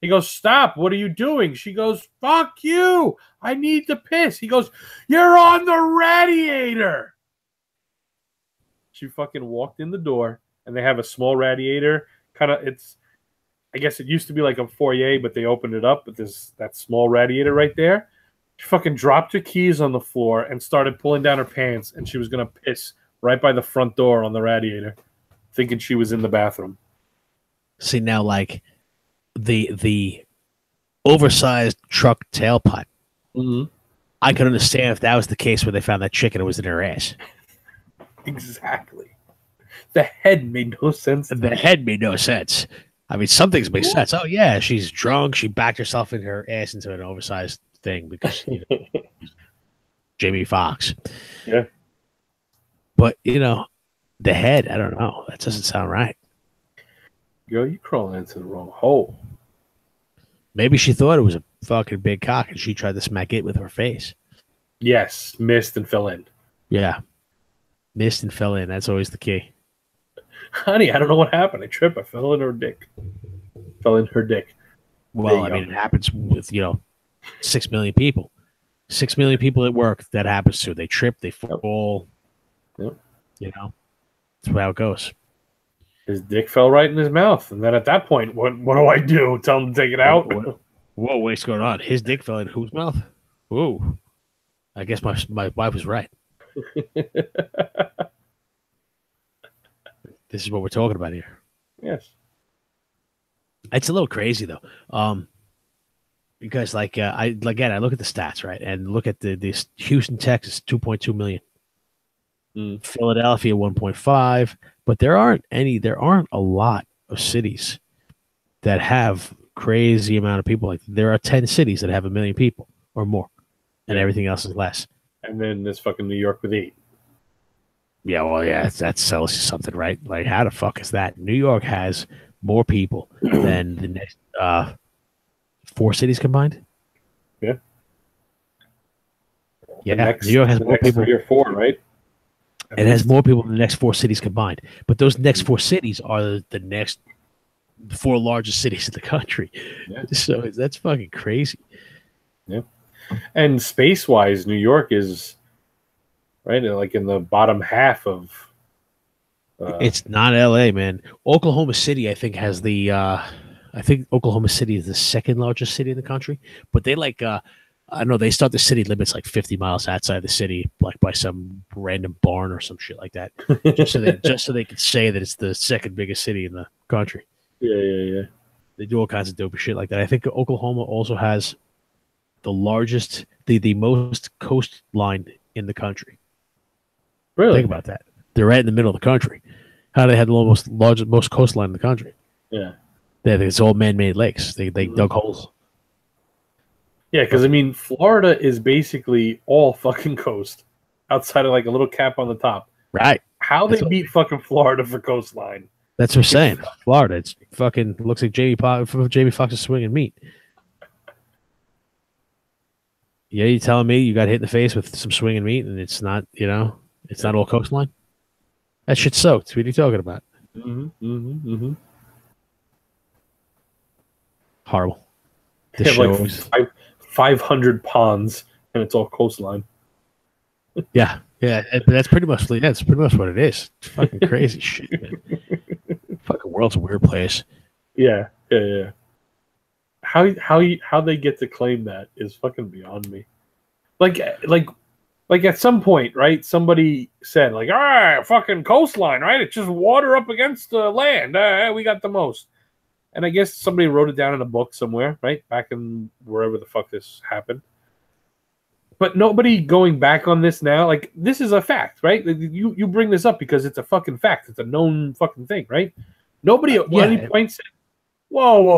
He goes, "Stop. What are you doing?" She goes, "Fuck you. I need to piss." He goes, "You're on the radiator." She fucking walked in the door, and they have a small radiator. I guess it used to be like a foyer, but they opened it up with that small radiator right there. She fucking dropped her keys on the floor and started pulling down her pants, and she was going to piss right by the front door on the radiator, thinking she was in the bathroom. See, now, like, the oversized truck tailpipe, I could understand if that was the case where they found that chicken and it was in her ass. Exactly. The head made no sense. The head made no sense. I mean, some things make sense. Oh, yeah, she's drunk. She backed herself in her ass into an oversized thing because Jamie Foxx. Yeah. But, the head, I don't know. That doesn't sound right. Girl, you crawling into the wrong hole. Maybe she thought it was a fucking big cock and she tried to smack it with her face. Yes, missed and fell in. Yeah. Missed and fell in. That's always the key. Honey, I don't know what happened. I tripped. I fell in her dick. Fell in her dick. Well, I mean, it happens with, 6 million people. 6 million people at work that happens to. They trip, they fall. Yep. That's how it goes. His dick fell right in his mouth. And then at that point, what do I do? Tell him to take it out? Whoa, what's going on? His dick fell in whose mouth? Whoa. I guess my wife was right. This is what we're talking about here. Yes. It's a little crazy though. Because I look at the stats, right? And look at this Houston, Texas, 2.2 million. Philadelphia, 1.5. But there aren't a lot of cities that have crazy amount of people. Like there are 10 cities that have 1 million people or more, and everything else is less. And then there's fucking New York with 8. Yeah, well, yeah, that tells you something, right? Like, how the fuck is that? New York has more people than the next 4 cities combined. Yeah. Yeah, New York has more people. 3 or 4, right? It has more people than the next 4 cities combined. But those next 4 cities are the next 4 largest cities in the country. Yeah. So that's fucking crazy. Yeah. And space-wise, New York is right, like in the bottom half of. It's not LA, man. Oklahoma City, I think, has the. I think Oklahoma City is the 2nd largest city in the country, but they I know they start the city limits like 50 miles outside the city, like by some random barn or some shit like that, just so they can say that it's the 2nd biggest city in the country. Yeah. They do all kinds of dope shit like that. I think Oklahoma also has the largest, the most coastline in the country. Really? Think about that. They're right in the middle of the country. How they had the most coastline in the country? Yeah. It's all man-made lakes. They dug holes. Yeah, because I mean, Florida is basically all fucking coast, outside of like a little cap on the top. Right. How they beat fucking Florida for coastline? That's what I'm saying. Florida, it's fucking looks like Jamie Foxx's swinging meat. Yeah, you telling me you got hit in the face with some swinging meat and it's not, it's not all coastline? That shit's soaked. What are you talking about? Horrible. They have like 500 ponds, and it's all coastline. Yeah, that's pretty much what it is. It's fucking crazy shit, man. Fucking world's a weird place. Yeah. How they get to claim that is fucking beyond me. Like at some point, right? Somebody said like, "All right, fucking coastline, right? It's just water up against the land. We got the most." And I guess somebody wrote it down in a book somewhere, right? Back in wherever the fuck this happened. But nobody going back on this now. Like, this is a fact, right? You bring this up because it's a fucking fact. It's a known fucking thing, right? Nobody at any point said, whoa.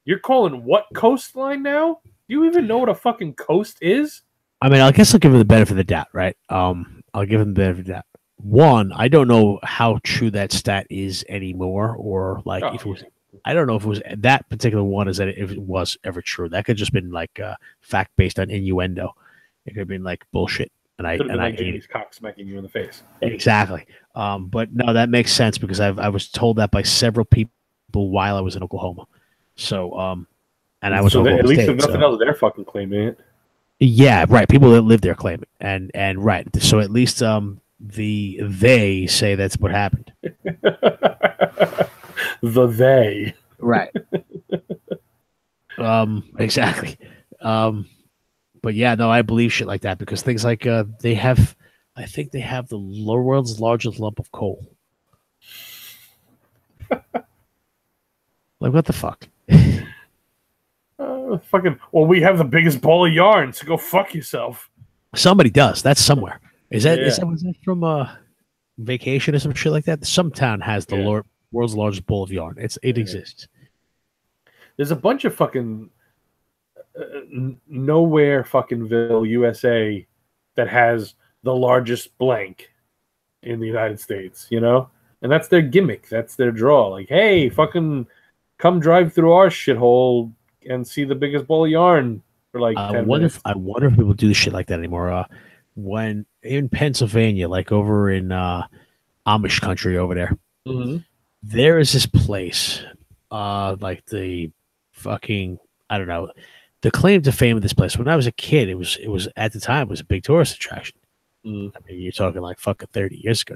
You're calling what coastline now? Do you even know what a fucking coast is? I mean, I guess I'll give him the benefit of the doubt, right? I'll give him the benefit of the doubt. One, I don't know how true that stat is anymore, or like if it was. I don't know if it was that particular one is that if it was ever true. That could just been like fact based on innuendo. It could have been like bullshit. And I hate it. Cock smacking you in the face. Exactly. But no, that makes sense because I was told that by several people while I was in Oklahoma. So and I was so at least if nothing else, they're fucking claiming it. Yeah, right. People that live there claim it, and right. So at least they say that's what happened. The they. Right. Exactly. But yeah, no, I believe shit like that because things like I think they have the world's largest lump of coal. Like, what the fuck? Well, we have the biggest ball of yarn, so go fuck yourself. Somebody does. That's somewhere. Is that from a vacation or some shit like that? Some town has the world's largest ball of yarn. It exists. There's a bunch of fucking nowhere fuckingville, USA, that has the largest blank in the United States, you know? And that's their gimmick. That's their draw. Like, hey, fucking come drive through our shithole and see the biggest ball of yarn for like 10 minutes. I wonder if people do shit like that anymore. When in Pennsylvania, like over in Amish country over there, there is this place, like the fucking, I don't know, the claim to fame of this place. When I was a kid, it was at the time, it was a big tourist attraction. I mean, you're talking like fucking 30 years ago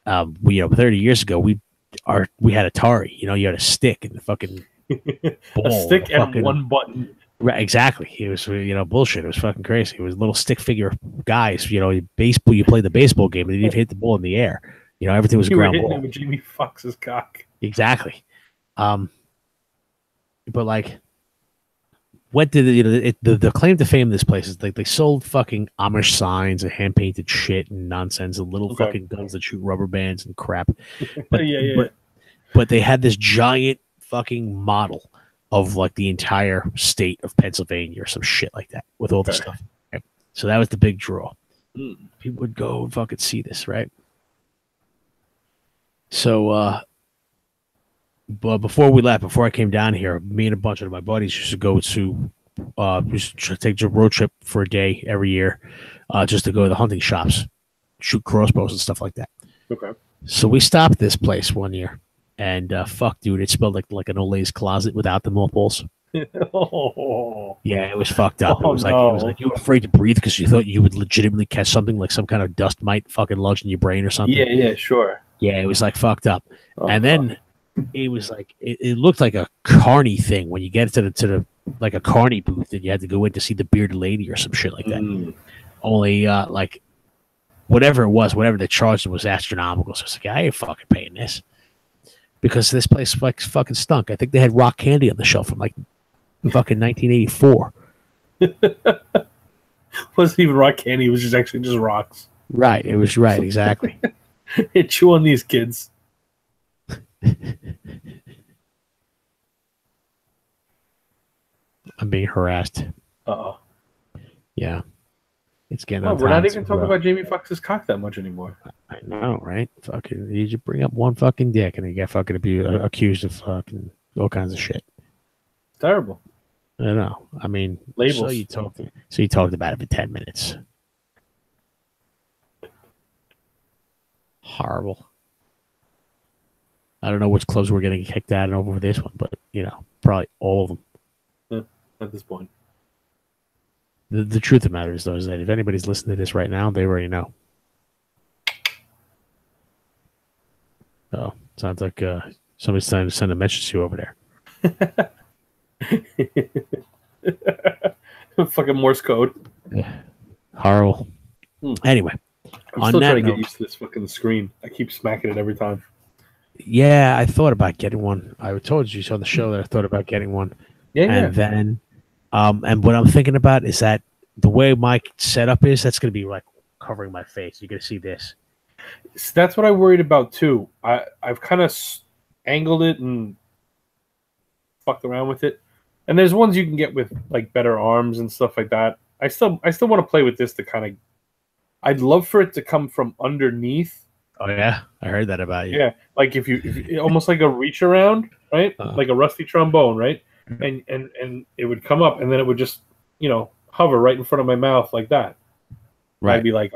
now. 30 years ago, we had Atari. You know, you had a stick and the fucking ball, a stick and one button. Right, exactly. It was bullshit. It was fucking crazy. It was little stick figure guys. You know, baseball. You played the baseball game, and they didn't hit the ball in the air. You know, everything was ground ball. With Jamie Foxx's cock. Exactly. But like, what did the claim to fame of this place is like they sold fucking Amish signs and hand painted shit and nonsense and little fucking guns that shoot rubber bands and crap. But but they had this giant fucking model of like the entire state of Pennsylvania or some shit like that with all the stuff. Right? So that was the big draw. People would go and fucking see this, right? So but before I came down here, me and a bunch of my buddies used to go to take a road trip for a day every year, just to go to the hunting shops, shoot crossbows and stuff like that. Okay. So we stopped at this place one year, and fuck, dude, it smelled like an old lady's closet without the mothballs. Yeah, it was fucked up. It was like you were afraid to breathe because you thought you would legitimately catch something like some kind of dust mite fucking lodged in your brain or something. Yeah, sure. Yeah, it was like fucked up. And then it was like it looked like a carny thing when you get to the like a carny booth and you had to go in to see the bearded lady or some shit like that. Only like whatever it was, whatever they charged was astronomical. So it's like, I ain't fucking paying this. Because this place like fucking stunk. I think they had rock candy on the shelf from like fucking 1984. Wasn't even rock candy, it was just rocks. Right, it was right, exactly. Hey, chew on these kids. I'm being harassed. Uh-oh. Yeah. It's getting we're not even talking about Jamie Foxx's cock that much anymore. I know, right? Fucking, you just bring up one fucking dick and you get fucking accused of fucking all kinds of shit. It's terrible. I don't know. I mean, labels. So you talked about it for 10 minutes. Horrible. I don't know which clubs we're getting kicked out over this one, but probably all of them. Yeah, at this point. The truth of the matter is, though, is that if anybody's listening to this right now, they already know. Oh, sounds like somebody's trying to send a message to you over there. Fucking Morse code. Yeah. Horrible. Anyway, I'm still trying to get used to this fucking screen. I keep smacking it every time. Yeah, I thought about getting one. I told you on the show that I thought about getting one. And then, and what I'm thinking about is that the way my setup is, that's going to be like covering my face. You're going to see this. So that's what I worried about too. I've kind of angled it and fucked around with it. And there's ones you can get with like better arms and stuff like that. I still want to play with this to kind of. I'd love for it to come from underneath. Oh yeah, I heard that about you. Yeah, like if you almost like a reach around, right? Like a rusty trombone, right? And it would come up, and then it would just hover right in front of my mouth like that. Right. I'd be like,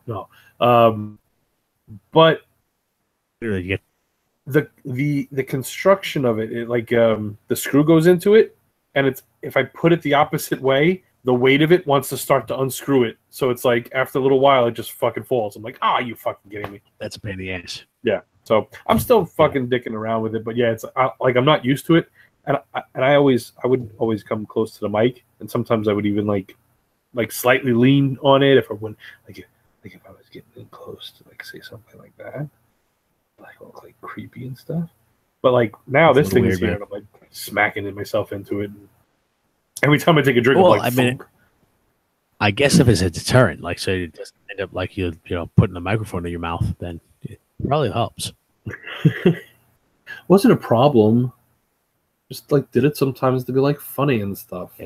no. But the construction of it like the screw goes into it, and it's if I put it the opposite way, the weight of it wants to start to unscrew it. So it's like after a little while, it just fucking falls. I'm like, you fucking kidding me? That's a pain in the ass. Yeah. So I'm still fucking dicking around with it, but yeah, it's like I'm not used to it, and I would always come close to the mic, and sometimes I would even like slightly lean on it if I wouldn't like if I was getting in close to like say something like that, like look like creepy and stuff. But like now this thing is here, and I'm like smacking myself into it. And every time I take a drink, I guess if it's a deterrent, like so it doesn't end up like you putting the microphone in your mouth, then it probably helps. Wasn't a problem. Just like did it sometimes to be like funny and stuff.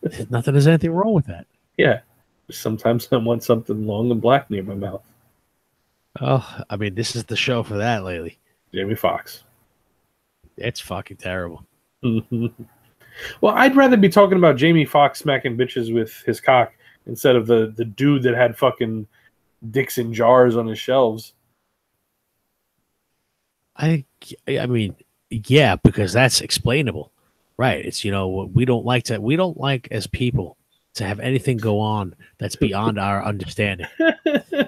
There's anything wrong with that. Yeah. Sometimes I want something long and black near my mouth. Oh, I mean, this is the show for that lately. Jamie Foxx. It's fucking terrible. Well, I'd rather be talking about Jamie Foxx smacking bitches with his cock instead of the dude that had fucking dicks in jars on his shelves. I mean, yeah, because that's explainable, right? It's we don't like as people to have anything go on that's beyond our understanding.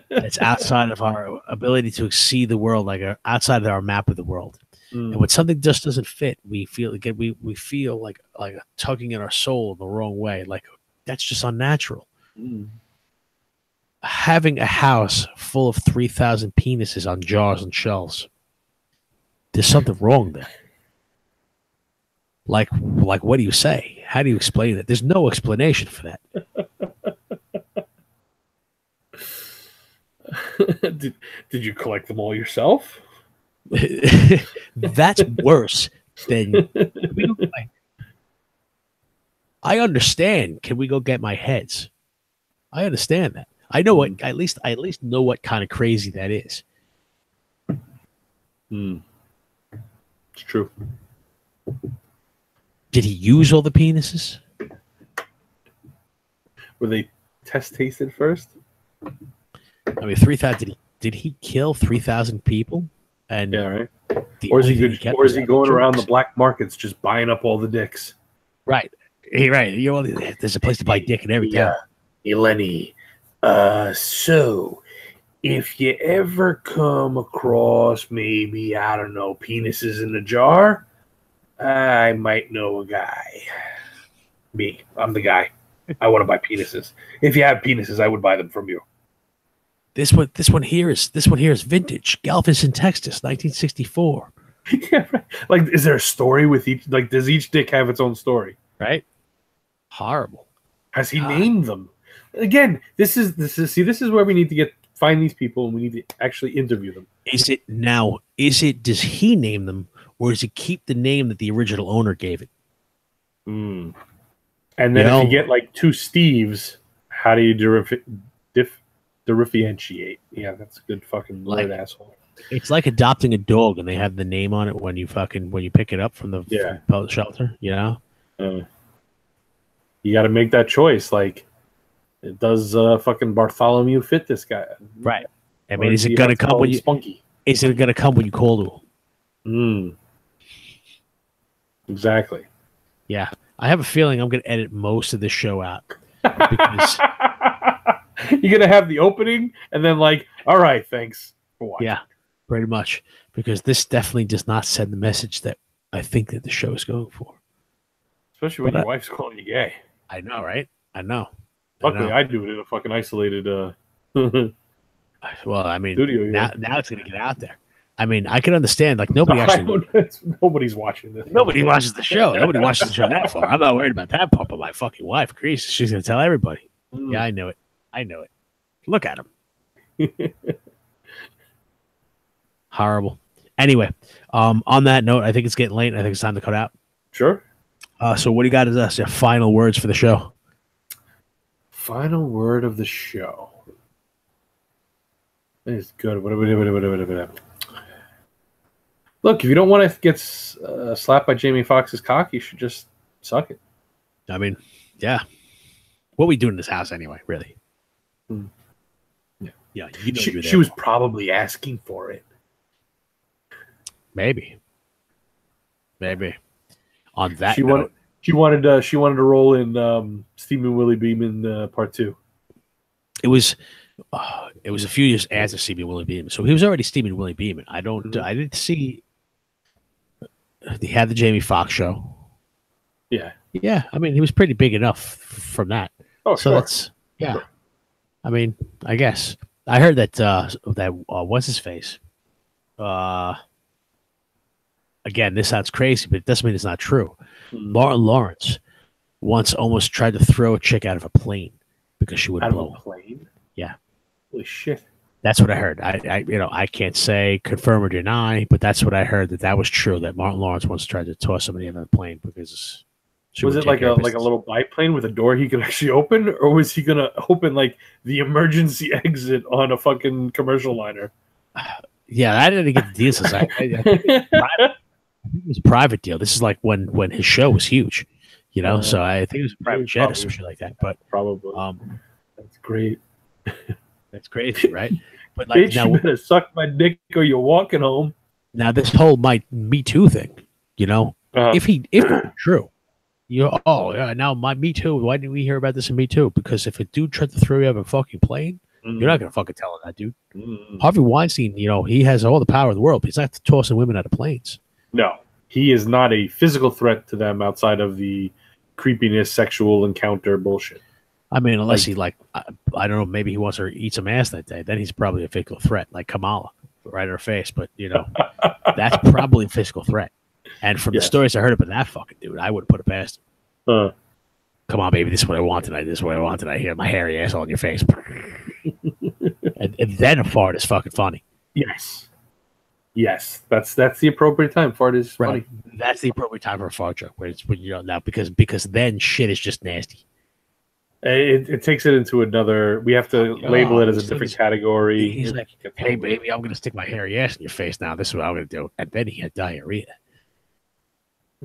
That's outside of our ability to see the world, like outside of our map of the world. And when something just doesn't fit, we feel again we feel like a tugging in our soul in the wrong way. Like that's just unnatural. Having a house full of 3,000 penises on jars and shelves, there's something wrong there. Like what do you say? How do you explain it? There's no explanation for that. Did you collect them all yourself? That's worse than I understand. Can we go get my heads? I understand that. I know what I at least know what kind of crazy that is. It's true. Did he use all the penises? Were they test tasted first? I mean, 3,000. Did he kill 3,000 people? And yeah, right. Or is he going around the black markets just buying up all the dicks? Right. Hey, right. There's a place to buy dick in every town. Lenny. So if you ever come across maybe, I don't know, penises in a jar, I might know a guy. Me. I'm the guy. I want to buy penises. If you have penises, I would buy them from you. This one here is vintage. Galveston, Texas, 1964. Yeah, right. Like, is there a story with each? Like, does each dick have its own story? Right. Horrible. Has he named them? Again, this is where we need to find these people and we need to actually interview them. Does he name them or does he keep the name that the original owner gave it? And then if you get like two Steves, how do you differentiate? Yeah, that's a good fucking word, asshole. It's like adopting a dog and they have the name on it when you pick it up from the shelter, you got to make that choice. Like, does fucking Bartholomew fit this guy? Right. I mean, is it gonna come when you? Spunky? Is it gonna come when you call to him? Exactly. Yeah, I have a feeling I'm gonna edit most of the show out because you're gonna have the opening and then like, all right, thanks for watching. Yeah, pretty much, because this definitely does not send the message that I think that the show is going for. Especially when your wife's calling you gay. I know, right? I know. Luckily, I do it in a fucking isolated. Well, I mean, studio, now it's gonna get out there. I mean, I can understand. Like nobody actually, nobody's watching this. Nobody watches the show. Nobody watches the show that far. I'm not worried about that part. But my fucking wife, Grease, she's gonna tell everybody. Yeah, I know it. I know it. Look at him. Horrible. Anyway, on that note, I think it's getting late. I think it's time to cut out. Sure. So what do you got as us? Your final words for the show? Final word of the show. That is good. Look, if you don't want to get slapped by Jamie Foxx's cock, you should just suck it. I mean, yeah. What we do in this house anyway, really? Yeah. Yeah. You know she was probably asking for it. Maybe. On that she wanted to roll in Stephen Willie Beeman Part 2. It was a few years after Stephen Willie Beeman, so he was already Stephen Willie Beeman. I didn't see. He had the Jamie Foxx show. Yeah. I mean, he was pretty big enough from that. Oh, so sure. That's Sure. I mean, I guess I heard that what's his face. Again, this sounds crazy, but it doesn't mean it's not true. Martin Lawrence once almost tried to throw a chick out of a plane because she would blow. Out of a plane? Yeah. Holy shit. That's what I heard. I can't say confirm or deny, but that's what I heard that was true. That Martin Lawrence once tried to toss somebody out of a plane because was it like a little biplane with a door he could actually open, or was he gonna open like the emergency exit on a fucking commercial liner? Yeah, I didn't get the deal. I think it was a private deal. This is like when his show was huge, you know. So I think it was a private jet or some shit like that. But probably that's great. That's crazy, right? But like, bitch, you better suck my dick or you're walking home. Now this whole Me Too thing, you know, if it's true, now my Me Too. Why didn't we hear about this in Me Too? Because if a dude tried to throw you out of a fucking plane, you're not gonna fucking tell that dude. Harvey Weinstein, you know, he has all the power in the world. But he's not tossing women out of planes. No, he is not a physical threat to them outside of the creepiness, sexual encounter bullshit. I mean, unless he I don't know, maybe he wants her to eat some ass that day. Then he's probably a physical threat, like Kamala, right in her face. But you know, that's probably a physical threat. And from the stories I heard about that fucking dude, I would put it past him. Come on, baby, this is what I want tonight. This is what I want tonight. Hear my hairy asshole in your face. and then a fart is fucking funny. Yes, that's the appropriate time. Fart is funny. That's the appropriate time for a fart joke. When you know now because then shit is just nasty. It takes it into another. We have to label it as a different category. He's like, "Hey, baby, I'm gonna stick my hairy ass in your face now. This is what I'm gonna do." And then he had diarrhea.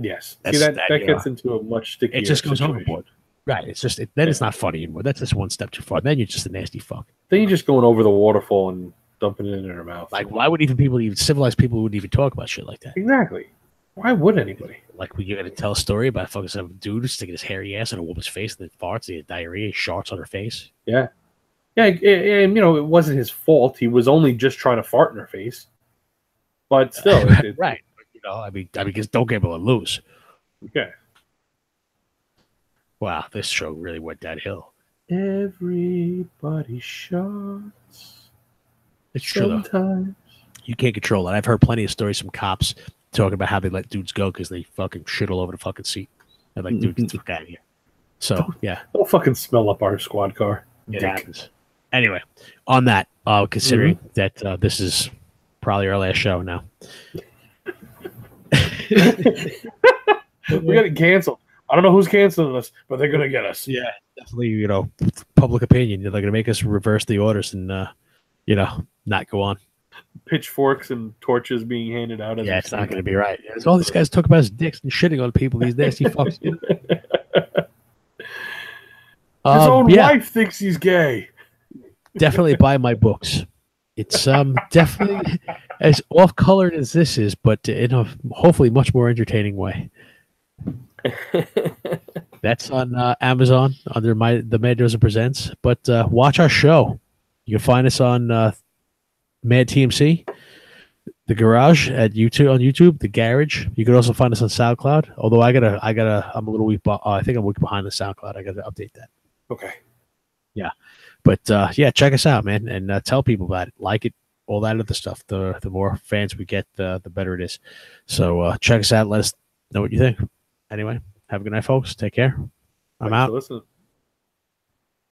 Yes, see that gets into a much stickier. It just goes situation. overboard. Right. It's just then it's not funny anymore. That's just one step too far. Then you're just a nasty fuck. Then you're just going over the waterfall and dumping it in her mouth. Like, why would even civilized people wouldn't even talk about shit like that? Exactly. Why would anybody? Like, when you're gonna tell a story about fucking some dude sticking his hairy ass in a woman's face and then farts, he had diarrhea, he sharts on her face. Yeah, and you know it wasn't his fault. He was only just trying to fart in her face. But still, right? You know, I mean, just don't get able to lose. Okay. Wow, this show really went downhill. Everybody sharts. It's true sometimes. Though. You can't control it. I've heard plenty of stories from cops talking about how they let dudes go because they fucking shit all over the fucking seat. And like, dude, get out of here. So, yeah. Don't fucking smell up our squad car. It happens. Anyway, on that, considering that this is probably our last show now. We're getting canceled. I don't know who's canceling us, but they're going to get us. Yeah, definitely, you know, public opinion. They're going to make us reverse the orders and, you know, not go on. Pitchforks and torches being handed out. Yeah, it's not going to be right. It's all these guys talk about his dicks and shitting on people. These nasty fucks. His own wife thinks he's gay. Definitely buy my books. It's definitely as off colored as this is, but in a hopefully much more entertaining way. That's on Amazon under the Mad Dozer Presents. But watch our show. You can find us on Mad TMC, the Garage at YouTube on YouTube, the Garage. You can also find us on SoundCloud. Although I'm a little weak. I think I'm weak behind the SoundCloud. I gotta update that. Okay. Yeah, but yeah, check us out, man, and tell people about it. Like it, all that other stuff. The more fans we get, the better it is. So check us out. Let us know what you think. Anyway, have a good night, folks. Take care. I'm out.